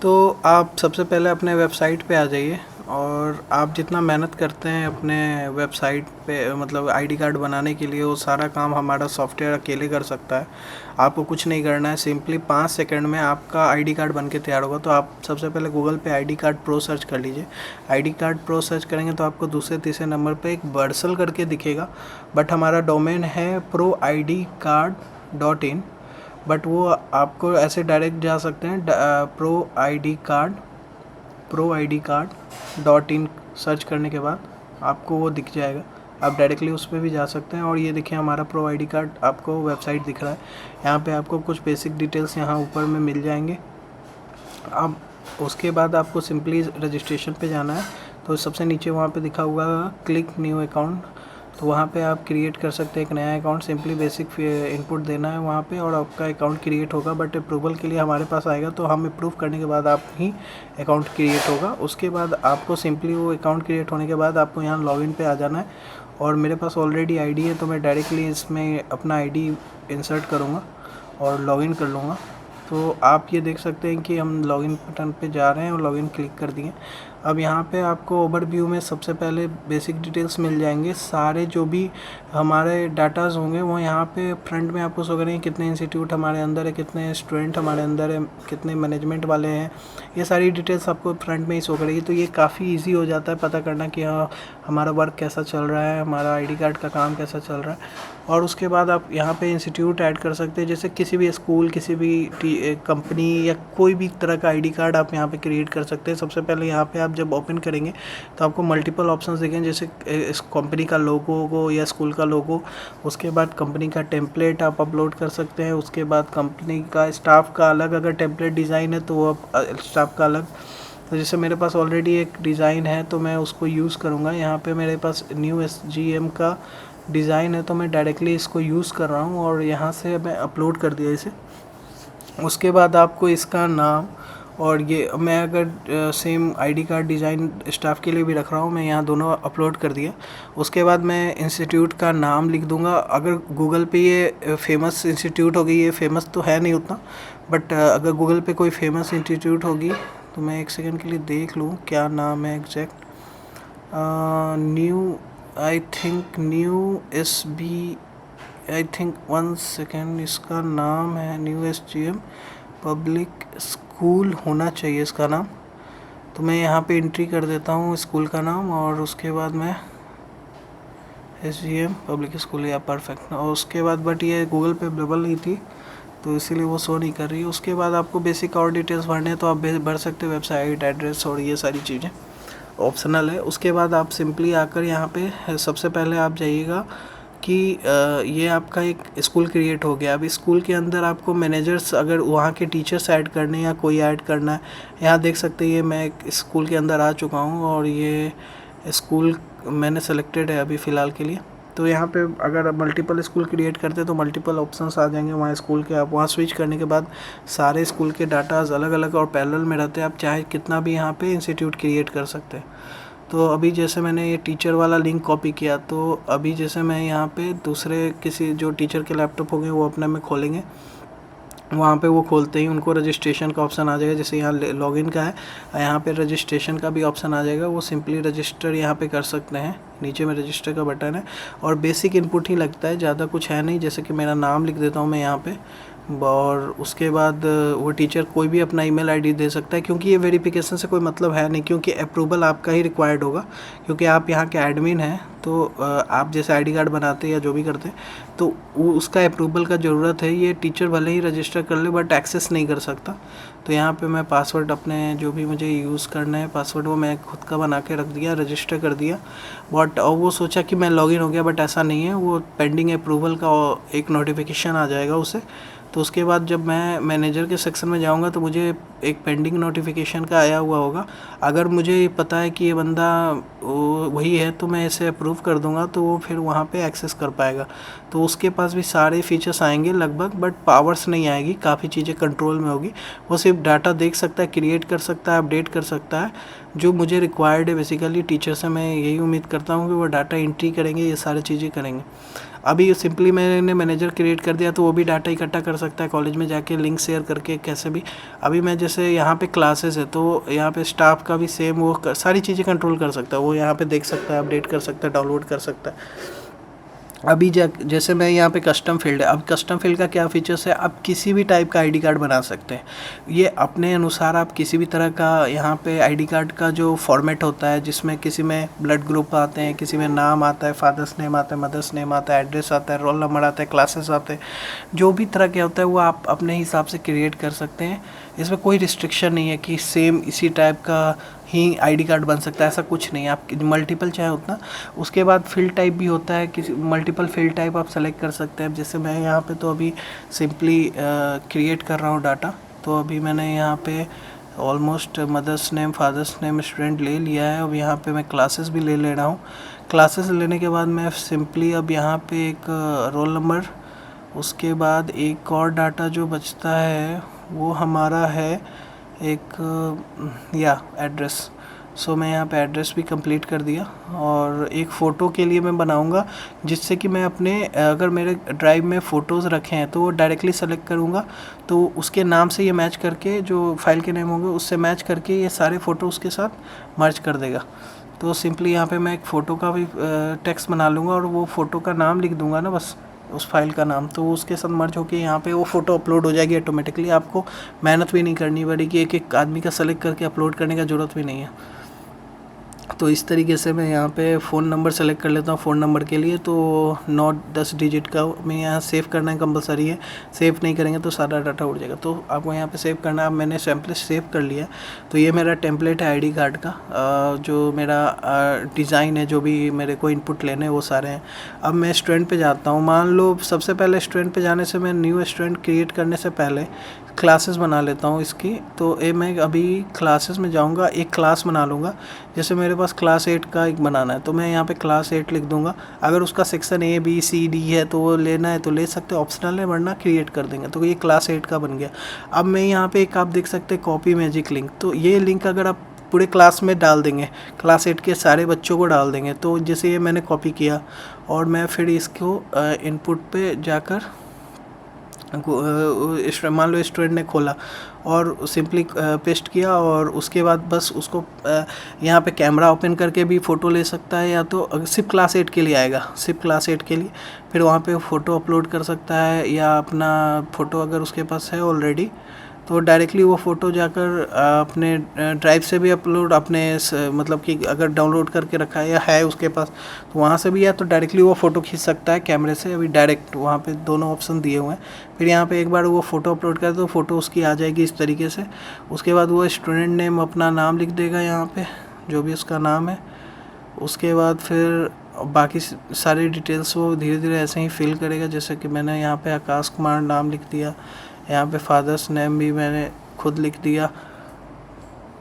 तो आप सबसे पहले अपने वेबसाइट पे आ जाइए और आप जितना मेहनत करते हैं अपने वेबसाइट पे मतलब आईडी कार्ड बनाने के लिए, वो सारा काम हमारा सॉफ्टवेयर अकेले कर सकता है। आपको कुछ नहीं करना है, सिंपली 5 सेकंड में आपका आईडी कार्ड बन के तैयार होगा। तो आप सबसे पहले गूगल पे आईडी कार्ड प्रो सर्च कर लीजिए। आईडी कार्ड प्रो सर्च करेंगे तो आपको दूसरे तीसरे नंबर पे एक बर्सल करके दिखेगा, बट हमारा डोमेन है proidcard.in। बट वो आपको ऐसे डायरेक्ट जा सकते हैं, pro id card.in सर्च करने के बाद आपको वो दिख जाएगा। आप डायरेक्टली उस पर भी जा सकते हैं। और ये देखिए हमारा प्रो आईडी कार्ड आपको वेबसाइट दिख रहा है। यहाँ पे आपको कुछ बेसिक डिटेल्स यहाँ ऊपर में मिल जाएंगे। अब उसके बाद आपको सिंपली रजिस्ट्रेशन पे जाना है। तो सबसे नीचे वहाँ पे दिखा हुआ क्लिक न्यू अकाउंट, तो वहाँ पे आप क्रिएट कर सकते हैं एक नया अकाउंट। सिंपली बेसिक इनपुट देना है वहाँ पे और आपका अकाउंट क्रिएट होगा। बट अप्रूवल के लिए हमारे पास आएगा, तो हम अप्रूव करने के बाद आप ही अकाउंट क्रिएट होगा। उसके बाद आपको सिंपली वो अकाउंट क्रिएट होने के बाद आपको यहाँ लॉगिन पे आ जाना है। और मेरे पास ऑलरेडी आईडी है, तो मैं डायरेक्टली इसमें अपना आईडी इंसर्ट करूँगा और लॉगिन कर लूँगा। तो आप ये देख सकते हैं कि हम लॉगिन बटन पे जा रहे हैं और लॉगिन क्लिक कर दिए। अब यहाँ पे आपको ओवरव्यू में सबसे पहले बेसिक डिटेल्स मिल जाएंगे। सारे जो भी हमारे डाटाज होंगे वो यहाँ पे फ्रंट में आपको शो करेंगे। कितने इंस्टीट्यूट हमारे अंदर है, कितने स्टूडेंट हमारे अंदर है, कितने मैनेजमेंट वाले हैं, ये सारी डिटेल्स आपको फ्रंट में ही शो करेगी। तो ये काफ़ी ईजी हो जाता है पता करना कि हाँ हमारा वर्क कैसा चल रहा है, हमारा आईडी कार्ड का काम कैसा चल रहा है। और उसके बाद आप यहाँ पे इंस्टीट्यूट ऐड कर सकते हैं, जैसे किसी भी स्कूल, किसी भी कंपनी या कोई भी तरह का आईडी कार्ड आप यहाँ पे क्रिएट कर सकते हैं। सबसे पहले यहाँ पे आप जब ओपन करेंगे तो आपको मल्टीपल ऑप्शंस दिखेंगे, जैसे इस कंपनी का लोगो को या स्कूल का लोगो। उसके बाद कंपनी का टेम्पलेट आप अपलोड कर सकते हैं। उसके बाद कंपनी का स्टाफ का अलग अगर टेम्पलेट डिज़ाइन है तो वो स्टाफ का अलग। तो जैसे मेरे पास ऑलरेडी एक डिज़ाइन है तो मैं उसको यूज़ करूँगा। यहाँ पे मेरे पास न्यू SGM का डिज़ाइन है, तो मैं डायरेक्टली इसको यूज़ कर रहा हूँ और यहाँ से मैं अपलोड कर दिया इसे। उसके बाद आपको इसका नाम, और ये मैं अगर same ID card design staff के लिए भी रख रहा हूँ, मैं यहाँ दोनों अपलोड कर दिया। उसके बाद मैं इंस्टीट्यूट का नाम लिख दूँगा। अगर गूगल पे ये फेमस इंस्टीट्यूट होगी, ये फेमस तो है नहीं उतना, बट अगर गूगल पे कोई फेमस इंस्टीट्यूट होगी तो मैं एक सेकंड के लिए देख लूँ क्या नाम है exact. New I think new SB, I think 1 second, इसका नाम है न्यू SGM पब्लिक स्कूल होना चाहिए इसका नाम। तो मैं यहाँ पे एंट्री कर देता हूँ स्कूल का नाम और उसके बाद मैं SGM पब्लिक स्कूल, या परफेक्ट। और उसके बाद बट ये गूगल पे अवेलेबल नहीं थी तो इसीलिए वो शो नहीं कर रही है। उसके बाद आपको बेसिक और डिटेल्स भरने हैं तो आप भर सकते हो, वेबसाइट एड्रेस और ये सारी चीज़ें ऑप्शनल है। उसके बाद आप सिंपली आकर यहाँ पे सबसे पहले आप जाइएगा कि ये आपका एक स्कूल क्रिएट हो गया। अब स्कूल के अंदर आपको मैनेजर्स, अगर वहाँ के टीचर्स ऐड करने या कोई ऐड करना है, यहाँ देख सकते हैं ये मैं एक स्कूल के अंदर आ चुका हूँ और ये स्कूल मैंने सेलेक्टेड है अभी फ़िलहाल के लिए। तो यहाँ पे अगर आप मल्टीपल स्कूल क्रिएट करते हैं तो मल्टीपल ऑप्शंस आ जाएंगे वहाँ स्कूल के। आप वहाँ स्विच करने के बाद सारे स्कूल के डाटाज अलग अलग और पैरेलल में रहते हैं। आप चाहे कितना भी यहाँ पे इंस्टीट्यूट क्रिएट कर सकते हैं। तो अभी जैसे मैंने ये टीचर वाला लिंक कॉपी किया, तो अभी जैसे मैं यहाँ पे दूसरे किसी जो टीचर के लैपटॉप होंगे वो अपने में खोलेंगे, वहाँ पे वो खोलते ही उनको रजिस्ट्रेशन का ऑप्शन आ जाएगा। जैसे यहाँ लॉगिन का है, यहाँ पे रजिस्ट्रेशन का भी ऑप्शन आ जाएगा। वो सिंपली रजिस्टर यहाँ पे कर सकते हैं, नीचे में रजिस्टर का बटन है और बेसिक इनपुट ही लगता है, ज़्यादा कुछ है नहीं। जैसे कि मेरा नाम लिख देता हूँ मैं यहाँ पे, और उसके बाद वो टीचर कोई भी अपना ईमेल आईडी दे सकता है, क्योंकि ये वेरिफिकेशन से कोई मतलब है नहीं, क्योंकि अप्रूवल आपका ही रिक्वायर्ड होगा, क्योंकि आप यहाँ के एडमिन हैं। तो आप जैसे आईडी कार्ड बनाते हैं या जो भी करते हैं तो उसका अप्रूवल का ज़रूरत है। ये टीचर भले ही रजिस्टर कर ले बट एक्सेस नहीं कर सकता। तो यहाँ पे मैं पासवर्ड अपने जो भी मुझे यूज़ करना है पासवर्ड वो मैं खुद का बना के रख दिया, रजिस्टर कर दिया। बट और वो सोचा कि मैं लॉगिन हो गया, बट ऐसा नहीं है। वो पेंडिंग अप्रूवल का एक नोटिफिकेशन आ जाएगा उसे। तो उसके बाद जब मैं मैनेजर के सेक्शन में जाऊंगा तो मुझे एक पेंडिंग नोटिफिकेशन का आया हुआ होगा। अगर मुझे पता है कि ये बंदा वही है तो मैं इसे अप्रूव कर दूंगा, तो वो फिर वहाँ पे एक्सेस कर पाएगा। तो उसके पास भी सारे फीचर्स आएंगे लगभग, बट पावर्स नहीं आएगी, काफ़ी चीज़ें कंट्रोल में होगी। वो सिर्फ डाटा देख सकता है, क्रिएट कर सकता है, अपडेट कर सकता है। जो मुझे रिक्वायर्ड है बेसिकली टीचर से, मैं यही उम्मीद करता हूँ कि वो डाटा एंट्री करेंगे, ये सारी चीज़ें करेंगे। अभी सिंपली मैंने मैनेजर क्रिएट कर दिया तो वो भी डाटा इकट्ठा कर सकता है कॉलेज में जाके लिंक शेयर करके कैसे भी। अभी मैं जैसे यहाँ पे क्लासेस है तो यहाँ पे स्टाफ का भी सेम वो सारी चीज़ें कंट्रोल कर सकता है, वो यहाँ पे देख सकता है, अपडेट कर सकता है, डाउनलोड कर सकता है। अभी जैसे मैं यहाँ पे कस्टम फील्ड है, अब कस्टम फील्ड का क्या फीचर्स है, आप किसी भी टाइप का आईडी कार्ड बना सकते हैं। ये अपने अनुसार आप किसी भी तरह का यहाँ पे आईडी कार्ड का जो फॉर्मेट होता है, जिसमें किसी में ब्लड ग्रुप आते हैं, किसी में नाम आता है, फादर्स नेम आता है, मदर्स नेम आता है, एड्रेस आता है, रोल नंबर आता है, क्लासेस आते हैं, जो भी तरह के होता है वो आप अपने हिसाब से क्रिएट कर सकते हैं। इसमें कोई रिस्ट्रिक्शन नहीं है कि सेम इसी टाइप का ही आईडी कार्ड बन सकता है, ऐसा कुछ नहीं है। आप मल्टीपल चाहे उतना। उसके बाद फील्ड टाइप भी होता है, किसी मल्टीपल फील्ड टाइप आप सेलेक्ट कर सकते हैं। जैसे मैं यहाँ पे तो अभी सिंपली क्रिएट कर रहा हूँ डाटा, तो अभी मैंने यहाँ पे almost mother's name, father's name, student ले लिया है। अब यहाँ पे मैं क्लासेस भी ले रहा हूँ। क्लासेस लेने के बाद मैं सिंपली अब यहाँ पे एक रोल नंबर, उसके बाद एक और डाटा जो बचता है वो हमारा है एक या एड्रेस। सो मैं यहाँ पे एड्रेस भी कंप्लीट कर दिया। और एक फ़ोटो के लिए मैं बनाऊँगा जिससे कि मैं अपने अगर मेरे ड्राइव में फ़ोटोज़ रखे हैं तो वो डायरेक्टली सेलेक्ट करूँगा तो उसके नाम से ये मैच करके, जो फाइल के नेम होंगे उससे मैच करके ये सारे फ़ोटो उसके साथ मर्ज कर देगा। तो सिंपली यहाँ पे मैं एक फ़ोटो का भी टेक्स्ट बना लूँगा और वो फ़ोटो का नाम लिख दूँगा ना, बस उस फाइल का नाम, तो उसके साथ मर्ज होके यहाँ पे वो फ़ोटो अपलोड हो जाएगी ऑटोमेटिकली। आपको मेहनत भी नहीं करनी पड़ेगी, एक एक आदमी का सेलेक्ट करके अपलोड करने का ज़रूरत भी नहीं है। तो इस तरीके से मैं यहाँ पे फ़ोन नंबर सेलेक्ट कर लेता हूँ फ़ोन नंबर के लिए। तो 9-10 डिजिट का मैं यहाँ सेव करना है कंपलसरी है, सेव नहीं करेंगे तो सारा डाटा उड़ जाएगा। तो आपको यहाँ पे सेव करना है। अब मैंने टेम्पलेट सेव कर लिया। तो ये मेरा टेम्पलेट है आईडी कार्ड का, जो मेरा डिज़ाइन है, जो भी मेरे को इनपुट लेने हैं वो सारे हैं। अब मैं स्टूडेंट पे जाता हूँ। मान लो सबसे पहले स्टूडेंट पे जाने से मैं न्यू स्टूडेंट क्रिएट करने से पहले क्लासेस बना लेता हूँ इसकी। तो मैं अभी क्लासेस में जाऊँगा, एक क्लास बना लूँगा। जैसे मेरे पास क्लास 8 का एक बनाना है तो मैं यहाँ पे क्लास 8 लिख दूँगा। अगर उसका section A B C D है तो वो लेना है तो ले सकते हैं, ऑप्शनल है, वरना क्रिएट कर देंगे। तो ये क्लास 8 का बन गया। अब मैं यहाँ पे एक आप देख सकते हैं कॉपी मैजिक लिंक, तो ये लिंक अगर आप पूरे क्लास में डाल देंगे, क्लास 8 के सारे बच्चों को डाल देंगे, तो जैसे ये मैंने कॉपी किया और मैं फिर इसको इनपुट पे जाकर मान लो स्टूडेंट ने खोला और सिंपली पेस्ट किया और उसके बाद बस उसको यहाँ पे कैमरा ओपन करके भी फ़ोटो ले सकता है, या तो सिर्फ क्लास 8 के लिए आएगा, सिर्फ क्लास 8 के लिए। फिर वहाँ पे फ़ोटो अपलोड कर सकता है, या अपना फ़ोटो अगर उसके पास है ऑलरेडी तो डायरेक्टली वो फ़ोटो जाकर अपने ड्राइव से भी अपलोड, अपने मतलब कि अगर डाउनलोड करके रखा है या है उसके पास तो वहाँ से भी, या तो डायरेक्टली वो फ़ोटो खींच सकता है कैमरे से। अभी डायरेक्ट वहाँ पे दोनों ऑप्शन दिए हुए हैं। फिर यहाँ पे एक बार वो फ़ोटो अपलोड कर तो फ़ोटो उसकी आ जाएगी इस तरीके से। उसके बाद वो स्टूडेंट नेम अपना नाम लिख देगा यहाँ पर, जो भी उसका नाम है। उसके बाद फिर बाकी सारी डिटेल्स वो धीरे धीरे ऐसे ही फिल करेगा। जैसे कि मैंने यहाँ पे आकाश कुमार नाम लिख दिया, यहाँ पे फादर्स नेम भी मैंने खुद लिख दिया,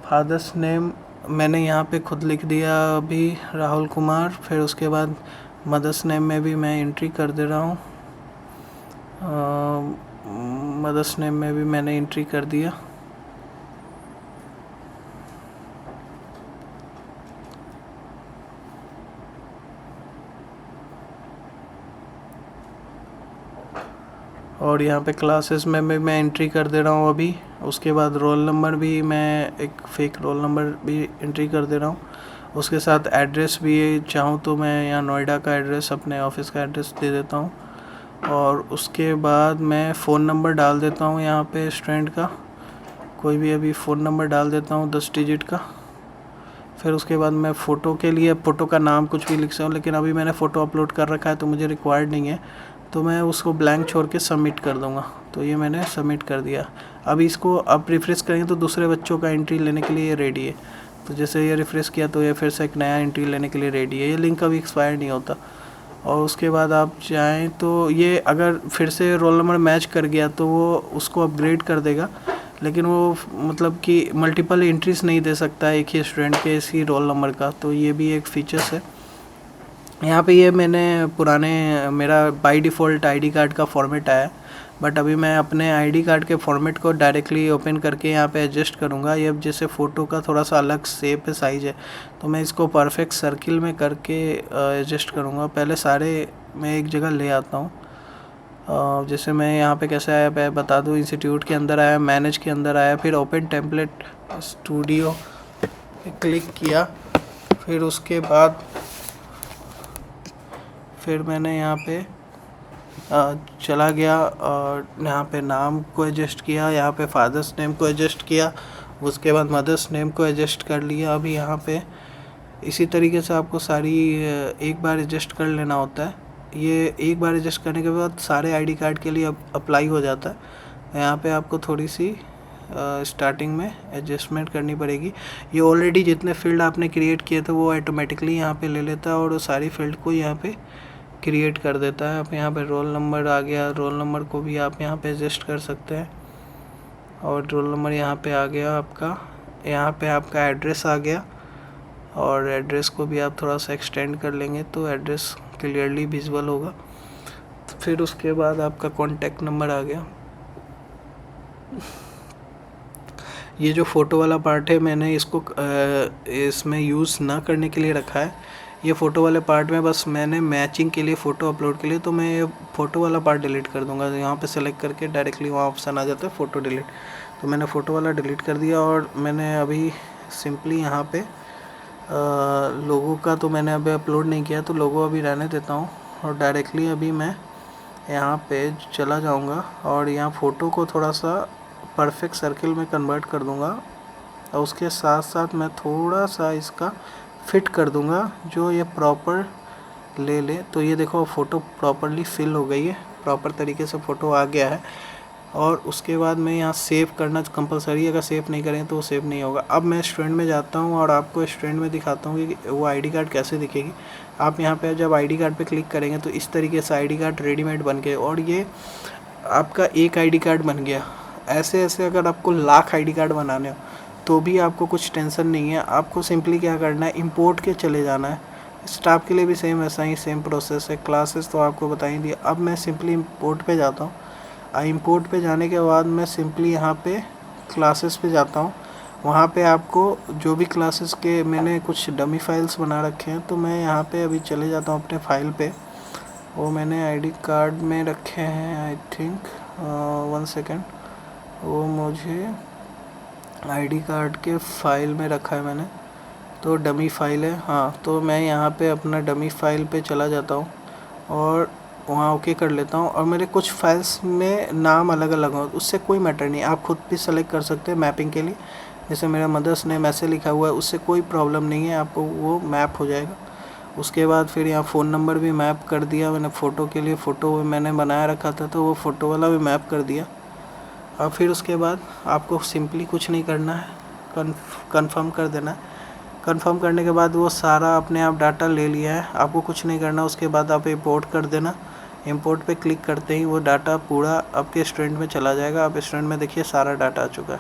फादर्स नेम मैंने यहाँ पे खुद लिख दिया अभी राहुल कुमार। फिर उसके बाद मदर्स नेम में भी मैं एंट्री कर दे रहा हूँ, मदर्स नेम में भी मैंने एंट्री कर दिया। और यहाँ पे क्लासेस में मैं एंट्री कर दे रहा हूँ अभी। उसके बाद रोल नंबर भी मैं एक फेक रोल नंबर भी एंट्री कर दे रहा हूँ। उसके साथ एड्रेस भी चाहूँ तो मैं यहाँ नोएडा का एड्रेस, अपने ऑफिस का एड्रेस दे देता हूँ। और उसके बाद मैं फ़ोन नंबर डाल देता हूँ यहाँ पे स्टूडेंट का, कोई भी अभी फ़ोन नंबर डाल देता हूँ 10 डिजिट का। फिर उसके बाद मैं फ़ोटो के लिए फ़ोटो का नाम कुछ भी लिख सकता हूँ, लेकिन अभी मैंने फ़ोटो अपलोड कर रखा है तो मुझे रिक्वायर्ड नहीं है, तो मैं उसको ब्लैंक छोड़ के सबमिट कर दूँगा। तो ये मैंने सबमिट कर दिया। अभी इसको अब रिफ़्रेश करेंगे तो दूसरे बच्चों का एंट्री लेने के लिए ये रेडी है। तो जैसे ये रिफ़्रेश किया तो ये फिर से एक नया एंट्री लेने के लिए रेडी है। ये लिंक कभी एक्सपायर नहीं होता। और उसके बाद आप चाहें तो ये अगर फिर से रोल नंबर मैच कर गया तो वो उसको अपग्रेड कर देगा, लेकिन वो मतलब कि मल्टीपल एंट्रीज नहीं दे सकता है एक ही स्टूडेंट के इसी रोल नंबर का। तो ये भी एक फ़ीचर्स है। यहाँ पे ये मैंने पुराने मेरा बाय डिफ़ॉल्ट आईडी कार्ड का फॉर्मेट आया, बट अभी मैं अपने आईडी कार्ड के फॉर्मेट को डायरेक्टली ओपन करके यहाँ पे एडजस्ट करूँगा। ये जैसे फ़ोटो का थोड़ा सा अलग शेप है, साइज़ है, तो मैं इसको परफेक्ट सर्किल में करके एडजस्ट करूँगा। पहले सारे मैं एक जगह ले आता हूँ। जैसे मैं यहाँ पे कैसे आया मैं बता दूँ। इंस्टीट्यूट के अंदर आया, मैनेज के अंदर आया, फिर ओपन टेम्पलेट स्टूडियो क्लिक किया, फिर उसके बाद फिर मैंने यहाँ पे चला गया और यहाँ पे नाम को एडजस्ट किया, यहाँ पे फादर्स नेम को एडजस्ट किया, उसके बाद मदर्स नेम को एडजस्ट कर लिया। अभी यहाँ पे इसी तरीके से आपको सारी एक बार एडजस्ट कर लेना होता है। ये एक बार एडजस्ट करने के बाद सारे आईडी कार्ड के लिए अप्लाई हो जाता है। यहाँ पे आपको थोड़ी सी स्टार्टिंग में एडजस्टमेंट करनी पड़ेगी। ये ऑलरेडी जितने फील्ड आपने क्रिएट किए थे वो ऑटोमेटिकली यहाँ पे ले लेता है और वो सारी फील्ड को यहाँ पे क्रिएट कर देता है। आप यहाँ पे रोल नंबर आ गया, रोल नंबर को भी आप यहाँ पे एडजस्ट कर सकते हैं और रोल नंबर यहाँ पे आ गया आपका। यहाँ पे आपका एड्रेस आ गया और एड्रेस को भी आप थोड़ा सा एक्सटेंड कर लेंगे तो एड्रेस क्लियरली विजुअल होगा। फिर उसके बाद आपका कॉन्टैक्ट नंबर आ गया। ये जो फ़ोटो वाला पार्ट है मैंने इसको इसमें यूज़ ना करने के लिए रखा है। ये फ़ोटो वाले पार्ट में बस मैंने मैचिंग के लिए फ़ोटो अपलोड के लिए, तो मैं ये फ़ोटो वाला पार्ट डिलीट कर दूंगा। यहाँ पे सेलेक्ट करके डायरेक्टली वहाँ ऑप्शन आ जाता है फ़ोटो डिलीट, तो मैंने फ़ोटो वाला डिलीट कर दिया। और मैंने अभी सिंपली यहाँ पे लोगों का तो मैंने अभी अपलोड नहीं किया, तो लोगो अभी रहने देता हूँ और डायरेक्टली अभी मैं यहाँ पे चला जाऊँगा और यहाँ फ़ोटो को थोड़ा सा परफेक्ट सर्किल में कन्वर्ट कर दूँगा और उसके साथ साथ मैं थोड़ा सा इसका फिट कर दूँगा जो ये प्रॉपर ले। तो ये देखो फ़ोटो प्रॉपरली फिल हो गई है, प्रॉपर तरीके से फ़ोटो आ गया है। और उसके बाद मैं यहाँ सेव करना कंपलसरी है, अगर सेव नहीं करें तो वो सेव नहीं होगा। अब मैं स्टूडेंट में जाता हूँ और आपको स्टूडेंट में दिखाता हूँ कि वो आईडी कार्ड कैसे दिखेगी। आप यहाँ पे जब आईडी कार्ड पे क्लिक करेंगे तो इस तरीके से आईडी कार्ड रेडीमेड बन गए और ये आपका एक आईडी कार्ड बन गया। ऐसे ऐसे अगर आपको लाख आईडी कार्ड बनाने हो तो भी आपको कुछ टेंशन नहीं है। आपको सिंपली क्या करना है, इंपोर्ट के चले जाना है। स्टाफ के लिए भी सेम ऐसा ही सेम प्रोसेस है। क्लासेस तो आपको बता ही दिया। अब मैं सिंपली इंपोर्ट पे जाता हूँ। इंपोर्ट पे जाने के बाद मैं सिंपली यहाँ पे क्लासेस पे जाता हूँ। वहाँ पे आपको जो भी क्लासेस के मैंने कुछ डमी फाइल्स बना रखे हैं, तो मैं यहाँ पे अभी चले जाता हूँ अपने फाइल पे। वो मैंने आईडी कार्ड में रखे हैं आई थिंक 1 सेकेंड। वो मुझे आईडी कार्ड के फाइल में रखा है मैंने, तो डमी फाइल है। हाँ, तो मैं यहाँ पे अपना डमी फाइल पे चला जाता हूँ और वहाँ ओके कर लेता हूँ। और मेरे कुछ फाइल्स में नाम अलग अलग हो, उससे कोई मैटर नहीं, आप खुद भी सेलेक्ट कर सकते हैं मैपिंग के लिए। जैसे मेरा मदर्स नेम ऐसे लिखा हुआ है, उससे कोई प्रॉब्लम नहीं है, आपको वो मैप हो जाएगा। उसके बाद फिर यहाँ फ़ोन नंबर भी मैप कर दिया मैंने। फ़ोटो के लिए फ़ोटो मैंने बनाया रखा था, तो वो फ़ोटो वाला भी मैप कर दिया। और फिर उसके बाद आपको सिंपली कुछ नहीं करना है, कन्फर्म कर देना है। कंफर्म करने के बाद वो सारा अपने आप डाटा ले लिया है, आपको कुछ नहीं करना। उसके बाद आप इंपोर्ट कर देना। इंपोर्ट पे क्लिक करते ही वो डाटा पूरा आपके स्टूडेंट में चला जाएगा। आप स्टूडेंट में देखिए सारा डाटा आ चुका है।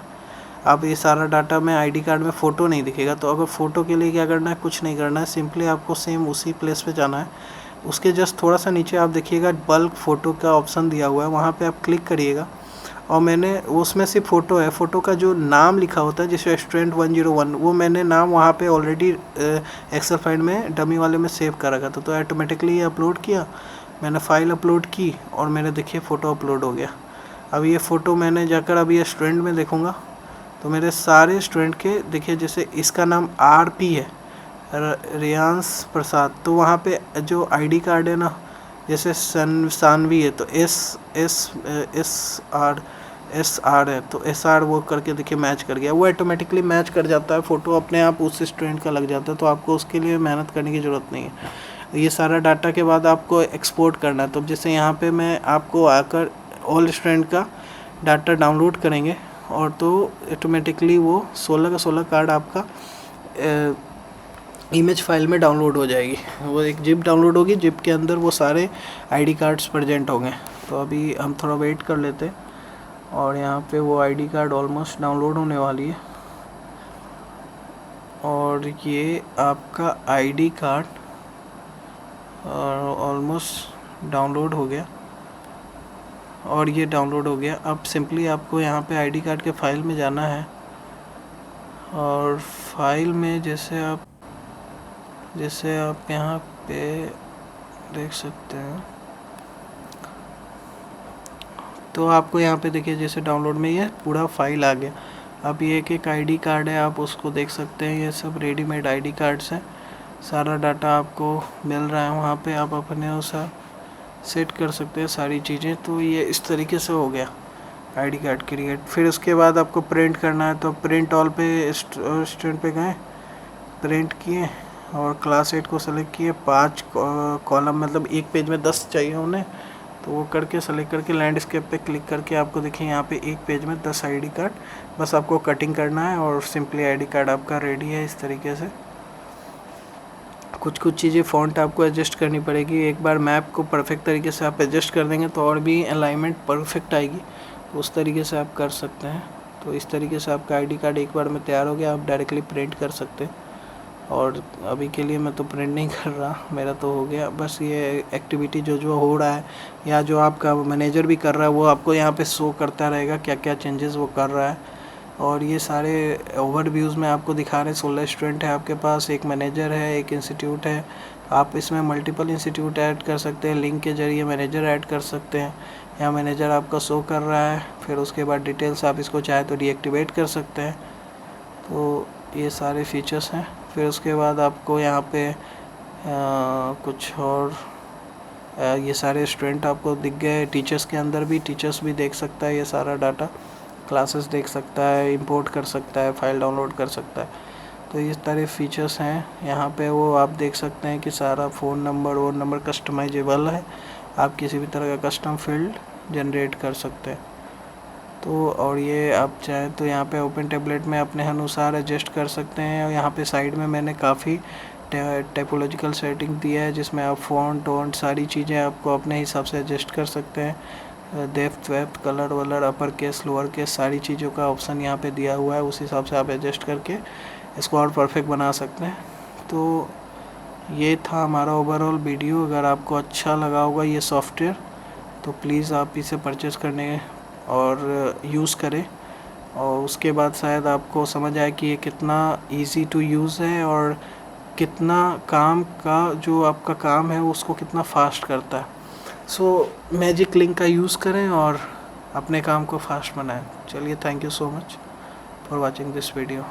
अब ये सारा डाटा में आईडी कार्ड में फ़ोटो नहीं दिखेगा, तो अगर फ़ोटो के लिए क्या करना है, कुछ नहीं करना है, सिंपली आपको सेम उसी प्लेस पे जाना है। उसके जस्ट थोड़ा सा नीचे आप देखिएगा बल्क फ़ोटो का ऑप्शन दिया हुआ है, वहाँ पर आप क्लिक करिएगा। और मैंने उसमें से फ़ोटो है, फ़ोटो का जो नाम लिखा होता है जैसे स्टूडेंट 101, वो मैंने नाम वहाँ पे ऑलरेडी एक्सेल फाइल में डमी वाले में सेव कर रखा था। तो ऑटोमेटिकली ये अपलोड किया, मैंने फ़ाइल अपलोड की और मैंने देखिए फ़ोटो अपलोड हो गया। अब ये फ़ोटो मैंने जाकर अभी ये स्टूडेंट में देखूँगा तो मेरे सारे स्टूडेंट के देखिए, जैसे इसका नाम RP है, रियांश प्रसाद, तो वहाँ पे जो आईडी कार्ड है ना, जैसे सानवी है तो SR है, तो SR वो करके देखिए मैच कर गया। वो ऑटोमेटिकली मैच कर जाता है, फ़ोटो अपने आप उस स्टूडेंट का लग जाता है, तो आपको उसके लिए मेहनत करने की ज़रूरत नहीं है। ये सारा डाटा के बाद आपको एक्सपोर्ट करना है। तो जैसे यहाँ पे मैं आपको आकर ऑल स्टूडेंट का डाटा डाउनलोड करेंगे और तो ऑटोमेटिकली वो 16 का 16 कार्ड आपका इमेज फाइल में डाउनलोड हो जाएगी। वो एक जिप डाउनलोड होगी, जिप के अंदर वो सारे आईडी कार्ड्स प्रेजेंट होंगे। तो अभी हम थोड़ा वेट कर लेते हैं और यहाँ पे वो आईडी कार्ड ऑलमोस्ट डाउनलोड होने वाली है। और ये आपका आईडी कार्ड और ऑलमोस्ट डाउनलोड हो गया, और ये डाउनलोड हो गया। अब सिंपली आपको यहाँ पे आईडी कार्ड के फाइल में जाना है, और फाइल में जैसे आप यहाँ पे देख सकते हैं, तो आपको यहाँ पे देखिए जैसे डाउनलोड में ये पूरा फाइल आ गया। अब ये एक आईडी कार्ड है, आप उसको देख सकते हैं। ये सब रेडीमेड आईडी कार्ड्स हैं, सारा डाटा आपको मिल रहा है वहाँ पे। आप अपने अनुसार सेट कर सकते हैं सारी चीज़ें। तो ये इस तरीके से हो गया आईडी कार्ड क्रिएट। फिर उसके बाद आपको प्रिंट करना है, तो प्रिंट ऑल पे स्टूडेंट पे गए, प्रिंट किए और क्लास 8 को सेलेक्ट किए। 5 कॉलम, मतलब एक पेज में 10 चाहिए उन्हें, तो वो करके सेलेक्ट करके लैंडस्केप पे क्लिक करके आपको देखिए यहाँ पे एक पेज में 10 आईडी कार्ड, बस आपको कटिंग करना है और सिंपली आईडी कार्ड आपका रेडी है इस तरीके से। कुछ चीज़ें फ़ॉन्ट आपको एडजस्ट करनी पड़ेगी। एक बार मैप को परफेक्ट तरीके से आप एडजस्ट कर देंगे तो और भी अलाइनमेंट परफेक्ट आएगी, तो उस तरीके से आप कर सकते हैं। तो इस तरीके से आपका आईडी कार्ड एक बार में तैयार हो गया, आप डायरेक्टली प्रिंट कर सकते हैं। और अभी के लिए मैं तो प्रिंट नहीं कर रहा, मेरा तो हो गया। बस ये एक्टिविटी जो हो रहा है या जो आपका मैनेजर भी कर रहा है वो आपको यहाँ पे शो करता रहेगा क्या क्या चेंजेस वो कर रहा है। और ये सारे ओवरव्यूज़ में आपको दिखा रहे हैं। 16 स्टूडेंट है आपके पास, एक मैनेजर है, एक इंस्टीट्यूट है। आप इसमें मल्टीपल इंस्टीट्यूट ऐड कर सकते हैं, लिंक के जरिए मैनेजर ऐड कर सकते हैं। यहाँ मैनेजर आपका शो कर रहा है। फिर उसके बाद डिटेल्स आप इसको चाहे तो डीएक्टिवेट कर सकते हैं। तो ये सारे फीचर्स हैं। फिर उसके बाद आपको यहाँ पे कुछ और ये सारे स्टूडेंट आपको दिख गए। टीचर्स के अंदर भी टीचर्स भी देख सकता है ये सारा डाटा, क्लासेस देख सकता है, इंपोर्ट कर सकता है, फाइल डाउनलोड कर सकता है। तो इस तरह फीचर्स हैं यहाँ पे। वो आप देख सकते हैं कि सारा फ़ोन नंबर वो नंबर कस्टमाइजेबल है, आप किसी भी तरह का कस्टम फील्ड जनरेट कर सकते हैं। तो और ये आप चाहें तो यहाँ पे ओपन टेबलेट में अपने अनुसार एडजस्ट कर सकते हैं। और यहाँ पे साइड में मैंने काफ़ी टाइपोलॉजिकल सेटिंग दिया है जिसमें आप फ़ॉन्ट वॉन्ट सारी चीज़ें आपको अपने हिसाब से एडजस्ट कर सकते हैं। डेप्थ वेप्थ कलर वलर अपर केस लोअर केस सारी चीज़ों का ऑप्शन यहाँ पे दिया हुआ है, उस हिसाब से आप एडजस्ट करके इसको और परफेक्ट बना सकते हैं। तो ये था हमारा ओवरऑल वीडियो। अगर आपको अच्छा लगा होगा ये सॉफ्टवेयर तो प्लीज़ आप इसे परचेज़ करने और यूज़ करें, और उसके बाद शायद आपको समझ आए कि ये कितना इजी टू यूज़ है और कितना काम का जो आपका काम है उसको कितना फास्ट करता है। सो मैजिक लिंक का यूज़ करें और अपने काम को फास्ट बनाएं। चलिए, thank you so much for watching this video.